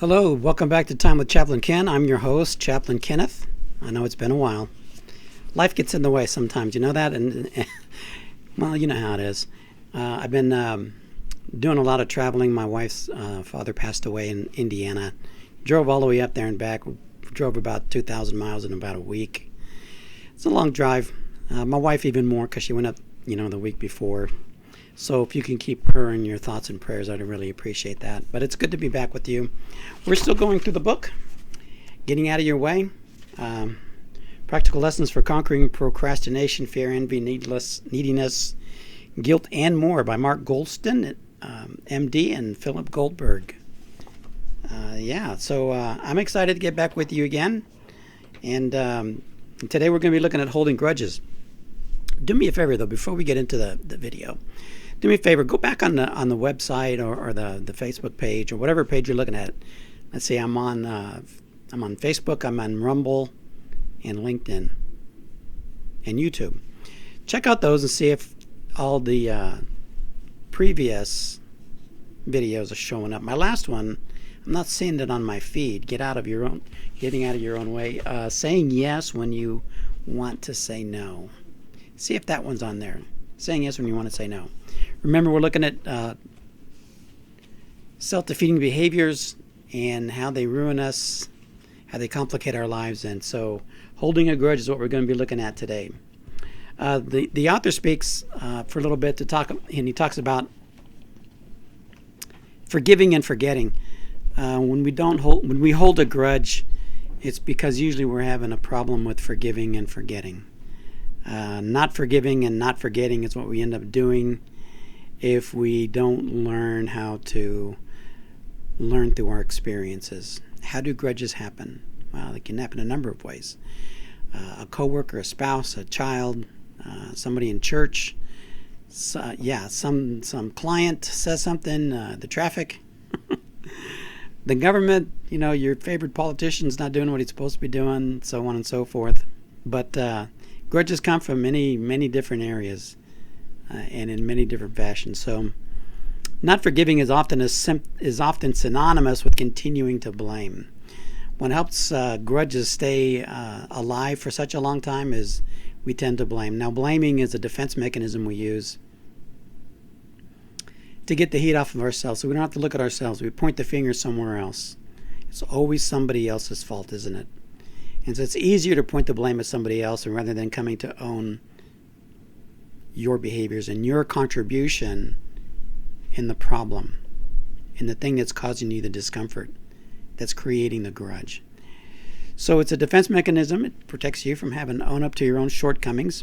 Hello, welcome back to Time with Chaplain Ken. I'm your host, Chaplain Kenneth. I know it's been a while. Life gets in the way sometimes, you know that? And well, you know how it is. I've been doing a lot of traveling. My wife's father passed away in Indiana. Drove all the way up there and back. Drove about 2,000 miles in about a week. It's a long drive. My wife even more because she went up, the week before. So if you can keep her in your thoughts and prayers, I'd really appreciate that. But it's good to be back with you. We're still going through the book, Getting Out of Your Way. Practical Lessons for Conquering Procrastination, Fear, Envy, Neediness, Guilt, and More by Mark Goldston, MD, and Philip Goldberg. So I'm excited to get back with you again. And today we're going to be looking at holding grudges. Do me a favor, though, before we get into the video. Do me a favor, go back on the website or the Facebook page or whatever page you're looking at. Let's see, I'm on Facebook, I'm on Rumble, and LinkedIn, and YouTube. Check out those and see if all the previous videos are showing up. My last one, I'm not seeing it on my feed. Getting out of your own way. Saying yes when you want to say no. See if that one's on there. Saying yes when you want to say no. Remember, we're looking at self-defeating behaviors and how they ruin us, how they complicate our lives. And so holding a grudge is what we're going to be looking at today. The author speaks for a little bit and he talks about forgiving and forgetting. When we hold a grudge, it's because usually we're having a problem with forgiving and forgetting. Not forgiving and not forgetting is what we end up doing if we don't learn how to learn through our experiences. How do grudges happen? Well, they can happen a number of ways. A coworker, a spouse, a child, somebody in church. Some client says something. The traffic, the government. Your favorite politician's not doing what he's supposed to be doing, so on and so forth. But grudges come from many different areas and in many different fashions. So, not forgiving is often synonymous with continuing to blame. What helps grudges stay alive for such a long time is we tend to blame. Now, blaming is a defense mechanism we use to get the heat off of ourselves, so we don't have to look at ourselves. We point the finger somewhere else. It's always somebody else's fault, isn't it? And so it's easier to point the blame at somebody else rather than coming to own your behaviors and your contribution in the problem, in the thing that's causing you the discomfort, that's creating the grudge. So it's a defense mechanism. It protects you from having to own up to your own shortcomings.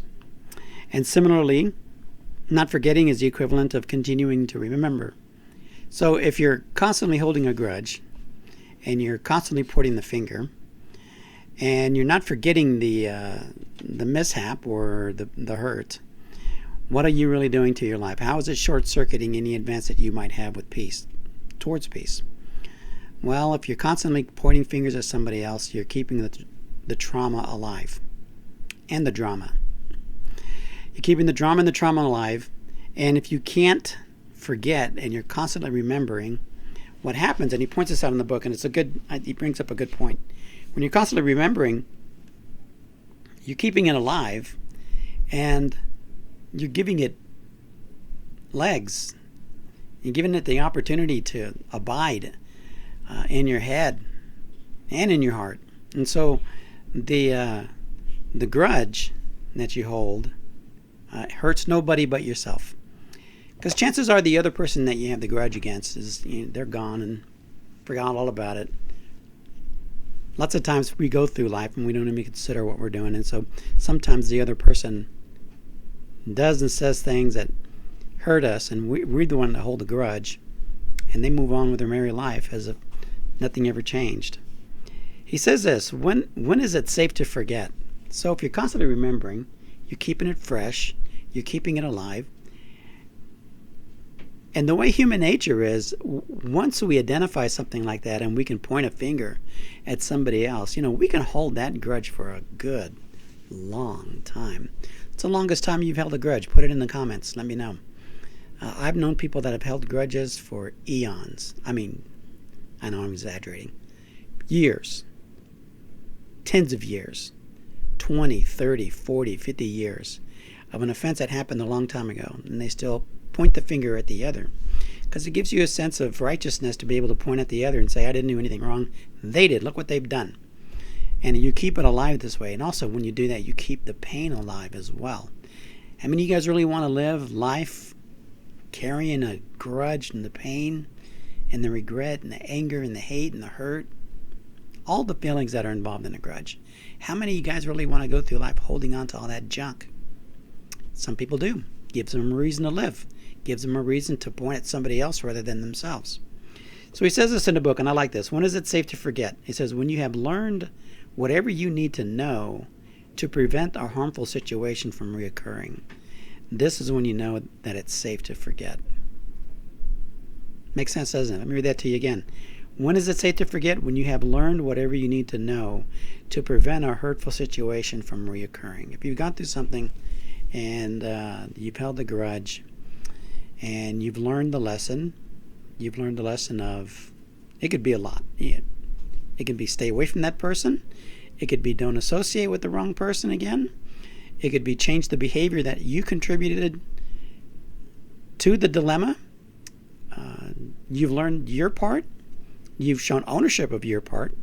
And similarly, not forgetting is the equivalent of continuing to remember. So if you're constantly holding a grudge and you're constantly pointing the finger, and you're not forgetting the mishap or the hurt, what are you really doing to your life? How is it short-circuiting any advance that you might have with peace, towards peace? Well, if you're constantly pointing fingers at somebody else, you're keeping the trauma alive and the drama. You're keeping the drama and the trauma alive, and if you can't forget and you're constantly remembering, what happens, and he points this out in the book, and he brings up a good point. When you're constantly remembering, you're keeping it alive and you're giving it legs. You're giving it the opportunity to abide in your head and in your heart. And so the grudge that you hold hurts nobody but yourself. Because chances are the other person that you have the grudge against they're gone and forgot all about it. Lots of times we go through life and we don't even consider what we're doing. And so sometimes the other person does and says things that hurt us, and we're the one that hold the grudge, and they move on with their merry life as if nothing ever changed. He says this, when is it safe to forget? So if you're constantly remembering, you're keeping it fresh, you're keeping it alive. And the way human nature is, once we identify something like that and we can point a finger at somebody else, we can hold that grudge for a good long time. It's the longest time you've held a grudge. Put it in the comments. Let me know. I've known people that have held grudges for eons. I mean, I know I'm exaggerating. Years. Tens of years. 20, 30, 40, 50 years of an offense that happened a long time ago, and they still point the finger at the other. Because it gives you a sense of righteousness to be able to point at the other and say, I didn't do anything wrong. They did. Look what they've done. And you keep it alive this way. And also, when you do that, you keep the pain alive as well. I mean, you guys really want to live life carrying a grudge and the pain and the regret and the anger and the hate and the hurt, all the feelings that are involved in a grudge. How many of you guys really want to go through life holding on to all that junk? Some people do. Gives them a reason to live. Gives them a reason to point at somebody else rather than themselves. So he says this in the book, and I like this. When is it safe to forget? He says, when you have learned whatever you need to know to prevent a harmful situation from reoccurring. This is when you know that it's safe to forget. Makes sense, doesn't it? Let me read that to you again. When is it safe to forget? When you have learned whatever you need to know to prevent a hurtful situation from reoccurring. If you've gone through something and you've held a grudge and you've learned the lesson of, it could be a lot. It could be stay away from that person. It could be don't associate with the wrong person again. It could be change the behavior that you contributed to the dilemma. You've learned your part. You've shown ownership of your part.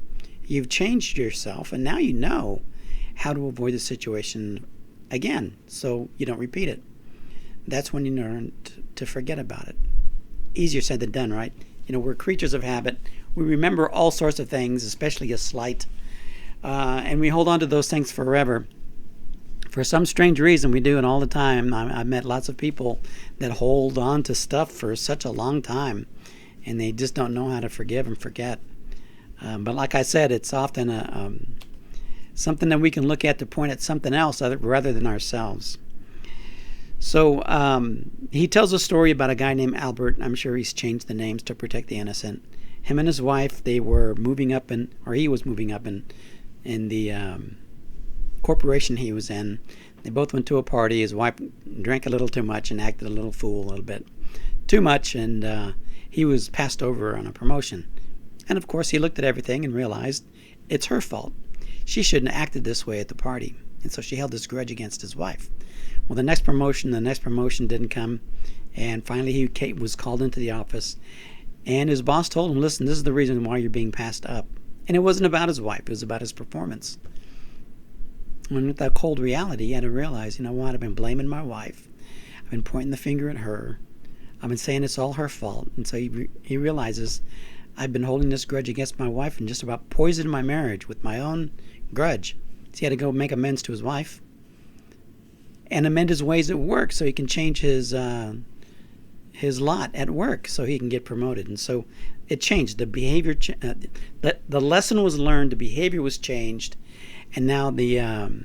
You've changed yourself, and now you know how to avoid the situation again so you don't repeat it. That's when you learn to forget about it. Easier said than done, right? We're creatures of habit. We remember all sorts of things, especially a slight, and we hold on to those things forever. For some strange reason, we do it all the time. I've met lots of people that hold on to stuff for such a long time, and they just don't know how to forgive and forget. But like I said, it's often something that we can look at to point at something else rather than ourselves. So he tells a story about a guy named Albert. I'm sure he's changed the names to protect the innocent. Him and his wife, he was moving up in the corporation he was in. They both went to a party. His wife drank a little too much and acted a little fool a little bit too much, and he was passed over on a promotion. And of course, he looked at everything and realized it's her fault. She shouldn't have acted this way at the party. And so she held this grudge against his wife. Well, the next promotion didn't come, and finally he was called into the office, and his boss told him, listen, this is the reason why you're being passed up. And it wasn't about his wife, it was about his performance. And with that cold reality, he had to realize, I've been blaming my wife. I've been pointing the finger at her. I've been saying it's all her fault. And so he realizes, I've been holding this grudge against my wife and just about poisoned my marriage with my own grudge. So he had to go make amends to his wife and amend his ways at work so he can change his lot at work so he can get promoted. And so it changed. The behavior, the lesson was learned, the behavior was changed, and now the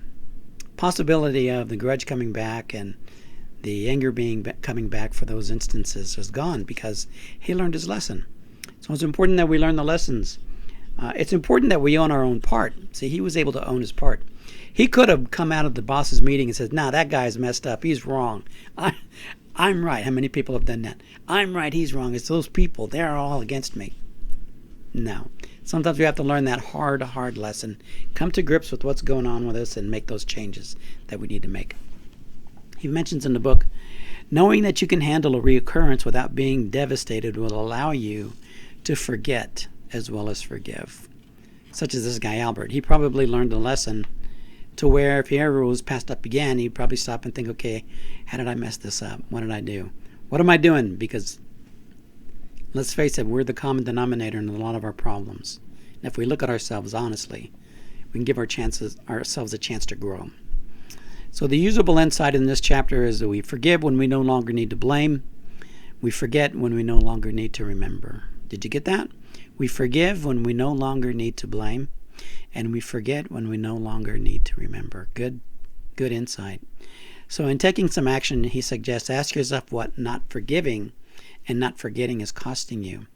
possibility of the grudge coming back and the anger coming back for those instances is gone because he learned his lesson. So it's important that we learn the lessons. It's important that we own our own part. See, he was able to own his part. He could have come out of the boss's meeting and said, that guy's messed up. He's wrong. I'm right. How many people have done that? I'm right. He's wrong. It's those people. They're all against me. No. Sometimes we have to learn that hard lesson. Come to grips with what's going on with us and make those changes that we need to make. He mentions in the book, knowing that you can handle a reoccurrence without being devastated will allow you to forget as well as forgive. Such as this guy, Albert. He probably learned a lesson to where if he ever was passed up again, he'd probably stop and think, okay, how did I mess this up? What did I do? What am I doing? Because let's face it, we're the common denominator in a lot of our problems. And if we look at ourselves honestly, we can give ourselves a chance to grow. So the usable insight in this chapter is that we forgive when we no longer need to blame. We forget when we no longer need to remember. Did you get that? We forgive when we no longer need to blame. And we forget when we no longer need to remember. Good insight. So in taking some action, he suggests, ask yourself what not forgiving and not forgetting is costing you.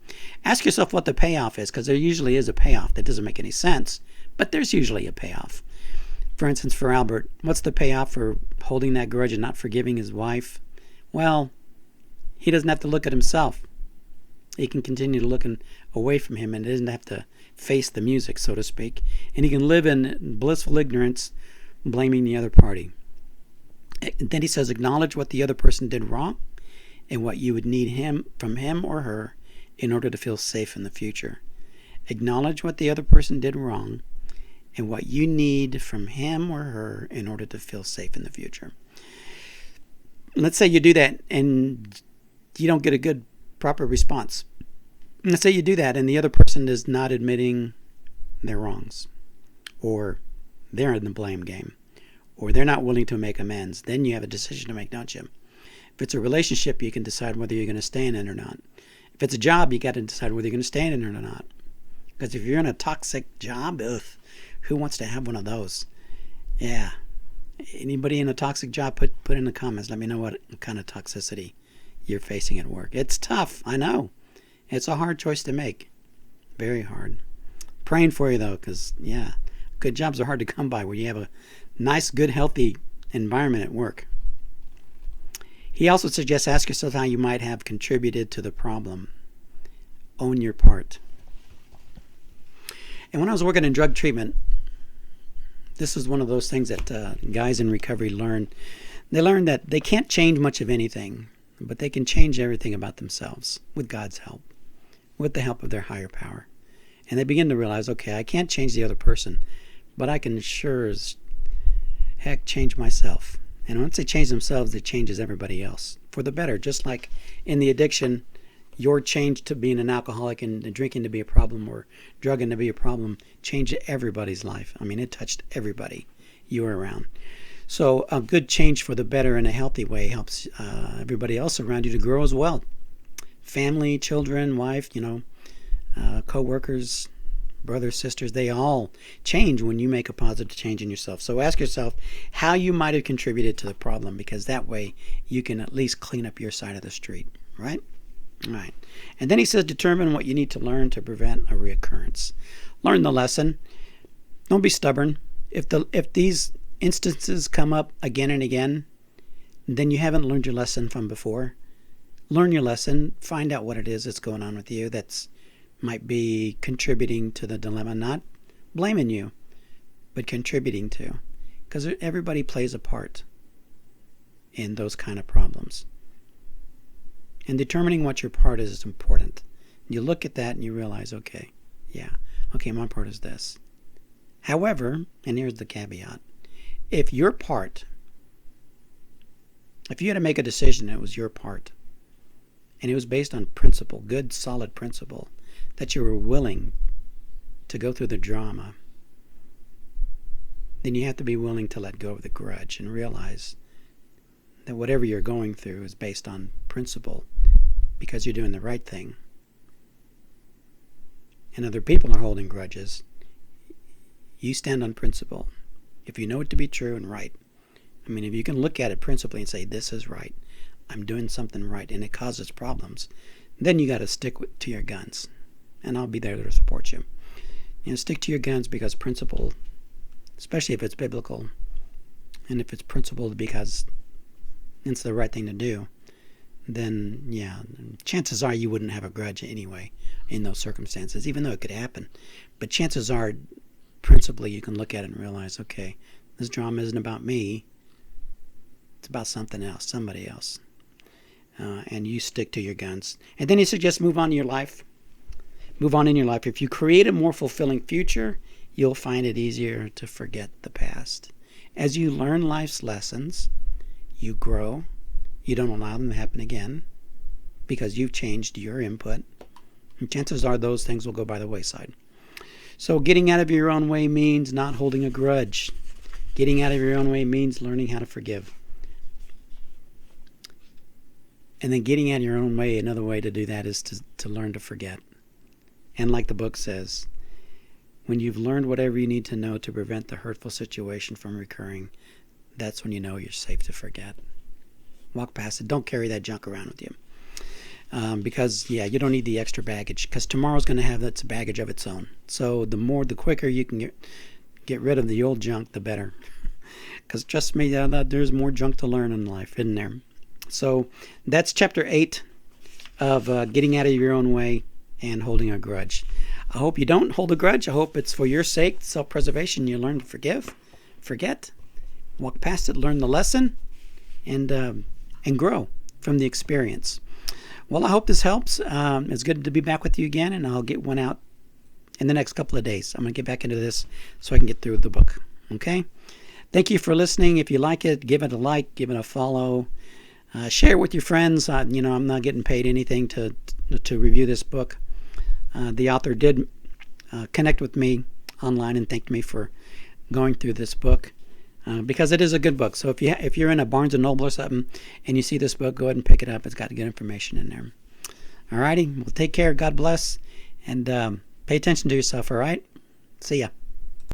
Ask yourself what the payoff is, because there usually is a payoff. That doesn't make any sense, but there's usually a payoff. For instance, for Albert, what's the payoff for holding that grudge and not forgiving his wife? Well, he doesn't have to look at himself. He can continue to look away from him and doesn't have to face the music, so to speak. And he can live in blissful ignorance, blaming the other party. And then he says, acknowledge what the other person did wrong and what you would need from him or her in order to feel safe in the future. Acknowledge what the other person did wrong and what you need from him or her in order to feel safe in the future. Let's say you do that and you don't get a good, proper response. Let's say you do that and the other person is not admitting their wrongs, or they're in the blame game, or they're not willing to make amends. Then you have a decision to make, don't you? If it's a relationship, you can decide whether you're going to stay in it or not. If it's a job, you got to decide whether you're going to stay in it or not. Because if you're in a toxic job, who wants to have one of those? Yeah. Anybody in a toxic job, put in the comments. Let me know what kind of toxicity you're facing at work. It's tough, I know. It's a hard choice to make. Very hard. Praying for you, though, because, yeah, good jobs are hard to come by where you have a nice, good, healthy environment at work. He also suggests ask yourself how you might have contributed to the problem. Own your part. And when I was working in drug treatment, this is one of those things that guys in recovery learn. They learn that they can't change much of anything, but they can change everything about themselves with God's help, with the help of their higher power. And they begin to realize, okay, I can't change the other person, but I can sure as heck change myself. And once they change themselves, it changes everybody else for the better. Just like in the addiction, your change to being an alcoholic and drinking to be a problem or drugging to be a problem changed everybody's life. I mean, it touched everybody you were around. So a good change for the better in a healthy way helps everybody else around you to grow as well. Family, children, wife, co-workers, brothers, sisters, they all change when you make a positive change in yourself. So ask yourself how you might have contributed to the problem, because that way you can at least clean up your side of the street, right? All right. And then he says determine what you need to learn to prevent a reoccurrence. Learn the lesson. Don't be stubborn. If these instances come up again and again, then you haven't learned your lesson from before. Learn your lesson. Find out what it is that's going on with you that's might be contributing to the dilemma, not blaming you, but contributing to. Because everybody plays a part in those kind of problems. And determining what your part is important. You look at that and you realize, okay, my part is this. However, and here's the caveat, if you had to make a decision, it was your part, and it was based on principle, good, solid principle, that you were willing to go through the drama, then you have to be willing to let go of the grudge and realize that whatever you're going through is based on principle because you're doing the right thing. And other people are holding grudges. You stand on principle. If you know it to be true and right. I mean, if you can look at it principally and say, this is right, I'm doing something right, and it causes problems, then you got to stick to your guns. And I'll be there to support you. Stick to your guns because principle, especially if it's biblical, and if it's principled because it's the right thing to do, then chances are you wouldn't have a grudge anyway in those circumstances, even though it could happen. But chances are, principally, you can look at it and realize, okay, this drama isn't about me. It's about something else, somebody else. And you stick to your guns. And then he suggests move on in your life. Move on in your life. If you create a more fulfilling future, you'll find it easier to forget the past. As you learn life's lessons, you grow. You don't allow them to happen again because you've changed your input. And chances are those things will go by the wayside. So getting out of your own way means not holding a grudge. Getting out of your own way means learning how to forgive. And then getting out of your own way, another way to do that is to learn to forget. And like the book says, when you've learned whatever you need to know to prevent the hurtful situation from recurring, that's when you know you're safe to forget. Walk past it. Don't carry that junk around with you. Because you don't need the extra baggage, because tomorrow's going to have its baggage of its own. So the quicker you can get rid of the old junk, the better. Because trust me, there's more junk to learn in life, isn't there? So that's chapter 8 of getting out of your own way and holding a grudge. I hope you don't hold a grudge. I hope it's for your sake, self-preservation. You learn to forgive, forget, walk past it, learn the lesson, and grow from the experience. Well, I hope this helps. It's good to be back with you again, and I'll get one out in the next couple of days. I'm going to get back into this so I can get through the book. Okay? Thank you for listening. If you like it, give it a like, give it a follow. Share it with your friends. I'm not getting paid anything to review this book. The author did connect with me online and thanked me for going through this book because it is a good book. So if you're in a Barnes and Noble or something and you see this book, go ahead and pick it up. It's got good information in there. All righty. Well, take care. God bless. And pay attention to yourself. All right. See ya.